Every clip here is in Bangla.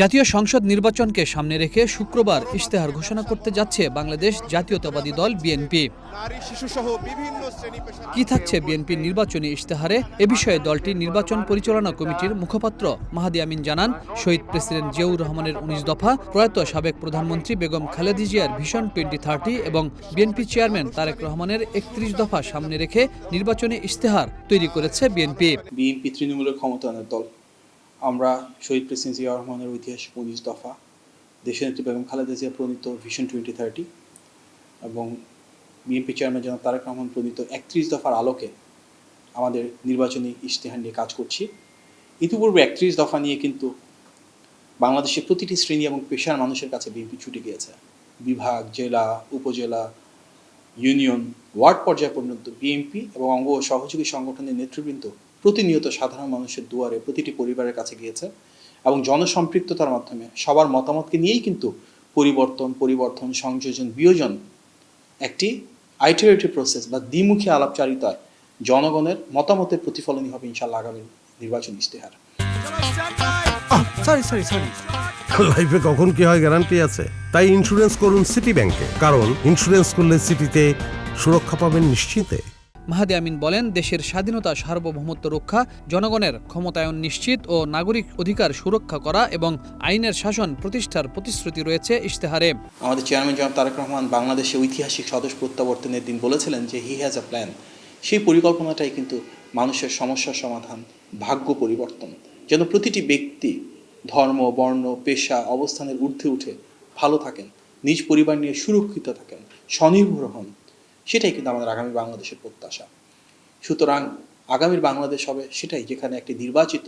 জাতীয় সংসদ নির্বাচনকে সামনে রেখে শুক্রবার ইশতেহার ঘোষণা করতে যাচ্ছে বাংলাদেশ জাতীয়তাবাদী দল বিএনপি। কি থাকছে বিএনপির নির্বাচনী ইশতেহারে? এ বিষয়ে দলটির নির্বাচন পরিচালনা কমিটির মুখপাত্র মাহাদি আমিন জানান, শহীদ প্রেসিডেন্ট জিয়াউর রহমানের ১৯ দফা, প্রয়াত সাবেক প্রধানমন্ত্রী বেগম খালেদা জিয়ার ভিশন 2030 এবং বিএনপি চেয়ারম্যান তারেক রহমানের ৩১ দফা সামনে রেখে নির্বাচনী ইশতেহার তৈরি করেছে বিএনপি। বিএনপি তৃণমূলের ক্ষমতায়নের দল। আমরা শহীদ প্রেসিডেন্ট জিয়াউর রহমানের ঐতিহাসিক ১৯ দফা, দেশনেত্রী বেগম খালেদা জিয়া প্রণীত ভিশন 2030 এবং বিএনপি চেয়ারম্যান জনাব তারেক রহমান প্রণীত ৩১ দফার আলোকে আমাদের নির্বাচনী ইশতেহার নিয়ে কাজ করছি। ইতিপূর্বে ৩১ দফা নিয়ে কিন্তু বাংলাদেশের প্রতিটি শ্রেণী এবং পেশার মানুষের কাছে বিএনপি ছুটে গিয়েছে। বিভাগ, জেলা, উপজেলা, ইউনিয়ন, ওয়ার্ড পর্যায় পর্যন্ত বিএনপি এবং অঙ্গ ও সহযোগী সংগঠনের নেতৃবৃন্দ প্রতিনিয়ত সাধারণ মানুষের দুয়ারে প্রতিটি পরিবারের কাছে গিয়েছে এবং জনসম্পৃক্ততার মাধ্যমে সবার মতামতকে নিয়েই কিন্তু পরিবর্তন, সংযোজন, বিয়োজন একটি আইটারেটিভ প্রসেস বা দ্বিমুখী আলাপচারিতায় জনগণের মতামতের প্রতিফলনই হবে ইনশাআল্লাহ আগামী নির্বাচন ইশতেহার। লাইফে কখন কি হয় গ্যারান্টি আছে, তাই ইন্স্যুরেন্স করুন সিটি ব্যাংকে, কারণ ইন্স্যুরেন্স করলে সিটিতে সুরক্ষা পাবেন নিশ্চিতে। মাহাদি আমিন বলেন, দেশের স্বাধীনতা, সার্বভৌমত্ব রক্ষা, জনগণের ক্ষমতায়ন নিশ্চিত ও নাগরিক অধিকার সুরক্ষা করা এবং আইনের শাসন প্রতিষ্ঠার প্রতিশ্রুতি রয়েছে ইশতেহারে। আমাদের চেয়ারম্যান জনাব তারেক রহমান বাংলাদেশে ঐতিহাসিক স্বদেশ প্রত্যাবর্তনের দিন বলেছিলেন যে হি হ্যাজ আ প্ল্যান। সেই পরিকল্পনাটাই কিন্তু মানুষের সমস্যার সমাধান, ভাগ্য পরিবর্তন, যেন প্রতিটি ব্যক্তি ধর্ম, বর্ণ, পেশা, অবস্থানের ঊর্ধ্বে উঠে ভালো থাকেন, নিজ পরিবার নিয়ে সুরক্ষিত থাকেন, স্বনির্ভর হন, সেটাই কিন্তু আমাদের আগামী বাংলাদেশের প্রত্যাশা। সুতরাং আগামীর বাংলাদেশ হবে সেটাই, যেখানে একটি নির্বাচিত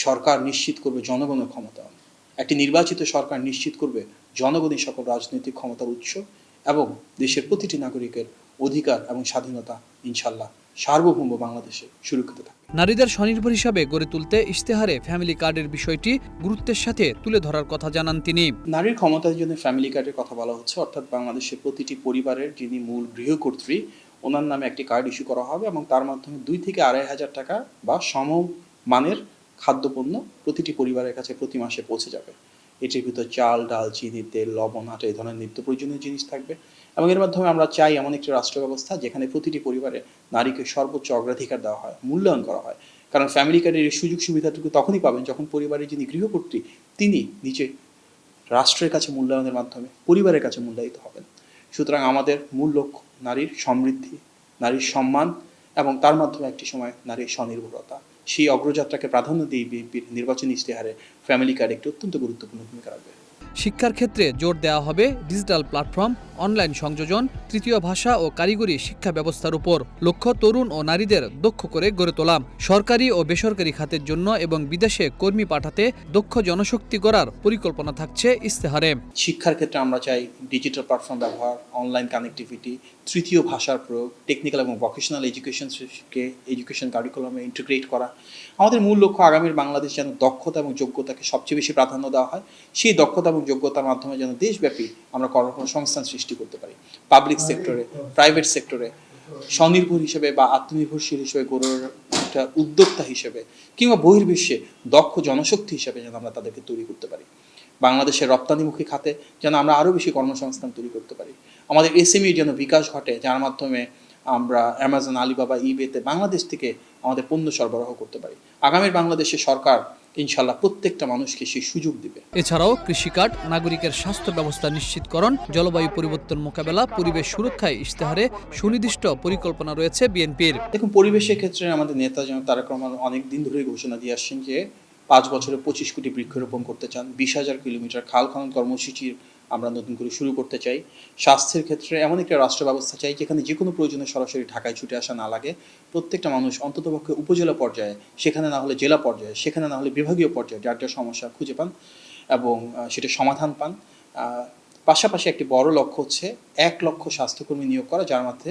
সরকার নিশ্চিত করবে জনগণের ক্ষমতায়ন, একটি নির্বাচিত সরকার নিশ্চিত করবে জনগণই সকল রাজনৈতিক ক্ষমতার উৎস এবং দেশের প্রতিটি নাগরিকের অধিকার এবং স্বাধীনতা ইনশাল্লাহ সার্বভৌম বাংলাদেশে সুরক্ষিত থাকবে। নারীদের স্বনির্ভর হিসাবে গড়ে তুলতে ইশতেহারে ফ্যামিলি কার্ডের বিষয়টি গুরুত্বের সাথে তুলে ধরার কথা জানান তিনি। নারীর ক্ষমতার জন্য ফ্যামিলি কার্ডের কথা বলা হচ্ছে, অর্থাৎ বাংলাদেশের প্রতিটি পরিবারের যিনি মূল গৃহকর্ত্রী ওনার নামে একটি কার্ড ইস্যু করা হবে এবং তার মাধ্যমে 2 থেকে 2,500 টাকা বা সমমানের খাদ্যপণ্য প্রতিটি পরিবারের কাছে প্রতি মাসে পৌঁছে যাবে। এটির ভিতর চাল, ডাল, চিনি, তেল, লবণ, আটা, এই ধরনের নিত্য প্রয়োজনীয় জিনিস থাকবে এবং এর মাধ্যমে আমরা চাই এমন একটি রাষ্ট্র ব্যবস্থা যেখানে প্রতিটি পরিবারে নারীকে সর্বোচ্চ অগ্রাধিকার দেওয়া হয়, মূল্যায়ন করা হয়। কারণ ফ্যামিলি কার্ডের এই সুযোগ সুবিধাটুকু তখনই পাবেন যখন পরিবারের যিনি গৃহকর্ত্রী তিনি নিজে রাষ্ট্রের কাছে মূল্যায়নের মাধ্যমে পরিবারের কাছে মূল্যায়িত হবেন। সুতরাং আমাদের মূল লক্ষ্য নারীর সমৃদ্ধি, নারীর সম্মান এবং তার মাধ্যমে একটি সময় নারীর স্বনির্ভরতা। সেই অগ্রযাত্রাকে প্রাধান্য দিয়ে বিএনপির নির্বাচনী ইশতেহারে ফ্যামিলি কার্ড একটি অত্যন্ত গুরুত্বপূর্ণ ভূমিকা রাখবে। শিক্ষার ক্ষেত্রে জোর দেওয়া হবে ডিজিটাল প্ল্যাটফর্ম, অনলাইন সংযোজন, তৃতীয় ভাষা ও কারিগরি শিক্ষা ব্যবস্থার উপর। লক্ষ্য তরুণ ও নারীদের দক্ষ করে গড়ে তোলা। সরকারি ও বেসরকারি খাতের জন্য এবং বিদেশে কর্মী পাঠাতে দক্ষ জনশক্তি গড়ার পরিকল্পনা থাকছে ইশতেহারে। শিক্ষার ক্ষেত্রে আমরা চাই ডিজিটাল প্ল্যাটফর্ম ব্যবহার, অনলাইন কানেক্টিভিটি, তৃতীয় ভাষার প্রয়োগ, টেকনিক্যাল এবং ভোকেশনাল এডুকেশনকে এডুকেশন কারিকুলামে ইন্টিগ্রেট করা। আমাদের মূল লক্ষ্য আগামীর বাংলাদেশ যেন দক্ষতা এবং যোগ্যতাকে সবচেয়ে বেশি প্রাধান্য দেওয়া হয়, সেই দক্ষতা এবং যোগ্যতার মাধ্যমে যেন দেশব্যাপী আমরা কর্মসংস্থান সৃষ্টি করতে পারি। পাবলিক সেক্টরে, প্রাইভেট সেক্টরে স্বনির্ভর হিসেবে বা আত্মনির্ভরশীল হিসেবে গড়ে একটা উদ্যোক্তা হিসেবে কিংবা বহির্বিশ্বে দক্ষ জনশক্তি হিসেবে যেন আমরা তাদেরকে তৈরি করতে পারি। বাংলাদেশের রপ্তানিমুখী খাতে যেন আমরা আরও বেশি কর্মসংস্থান তৈরি করতে পারি। আমাদের এসএমইর যেন বিকাশ ঘটে, যার মাধ্যমে আমরা অ্যামাজন, আলিবাবা, ইবেতে বাংলাদেশ থেকে আমাদের পণ্য সরবরাহ করতে পারি। আগামীর বাংলাদেশের সরকার ইনশাল্লাহ প্রত্যেকটা মানুষকে সেই সুযোগ দিবে। এছাড়াও কৃষি কার্ড, নাগরিকের স্বাস্থ্য ব্যবস্থা নিশ্চিতকরণ, জলবায়ু পরিবর্তন মোকাবেলা, পরিবেশ সুরক্ষায় ইশতেহারে সুনির্দিষ্ট পরিকল্পনা রয়েছে বিএনপির। দেখুন, পরিবেশের ক্ষেত্রে আমাদের নেতা যেমন তারেক রহমান অনেক দিন ধরেই ঘোষণা দিয়ে আসছেন যে 5 বছরে 25 কোটি বৃক্ষরোপণ করতে চান, 20,000 কিলোমিটার খাল খনন কর্মসূচির আমরা নতুন করে শুরু করতে চাই। স্বাস্থ্যের ক্ষেত্রে এমন একটা রাষ্ট্র ব্যবস্থা চাই যেখানে যে কোনো প্রয়োজনে সরাসরি ঢাকায় ছুটে আসা না লাগে। প্রত্যেকটা মানুষ অন্ততপক্ষে উপজেলা পর্যায়ে, সেখানে না হলে জেলা পর্যায়ে, সেখানে না হলে বিভাগীয় পর্যায়ে যার যা সমস্যা খুঁজে পান এবং সেটা সমাধান পান। পাশাপাশি একটি বড় লক্ষ্য হচ্ছে 1 লক্ষ স্বাস্থ্যকর্মী নিয়োগ করা, যার মধ্যে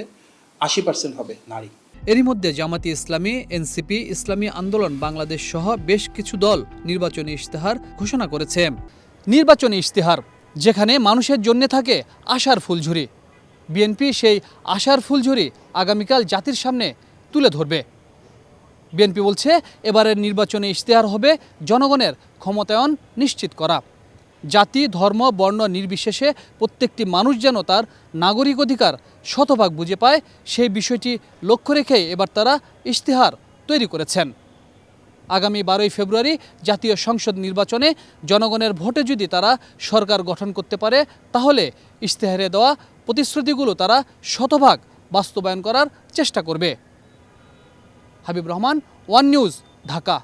80% হবে নারী। এরই মধ্যে জামাতি ইসলামী, এনসিপি, ইসলামী আন্দোলন বাংলাদেশ সহ বেশ কিছু দল নির্বাচনী ইশতেহার ঘোষণা করেছে। নির্বাচনী ইশতেহার যেখানে মানুষের জন্য থাকে আশার ফুলঝুরি, বিএনপি সেই আশার ফুলঝুরি আগামীকাল জাতির সামনে তুলে ধরবে। বিএনপি বলছে এবারের নির্বাচনে ইশতেহার হবে জনগণের ক্ষমতায়ন নিশ্চিত করা। জাতি, ধর্ম, বর্ণ নির্বিশেষে প্রত্যেকটি মানুষ যেন তার নাগরিক অধিকার শতভাগ বুঝে পায়, সেই বিষয়টি লক্ষ্য রেখেই এবার তারা ইশতেহার তৈরি করেছেন। আগামী 12ই ফেব্রুয়ারি জাতীয় সংসদ নির্বাচনে জনগণের ভোটে যদি তারা সরকার গঠন করতে পারে, তাহলে ইশতেহারে দেওয়া প্রতিশ্রুতিগুলো তারা শতভাগ বাস্তবায়ন করার চেষ্টা করবে। Habib Rahman, one news, Dhaka.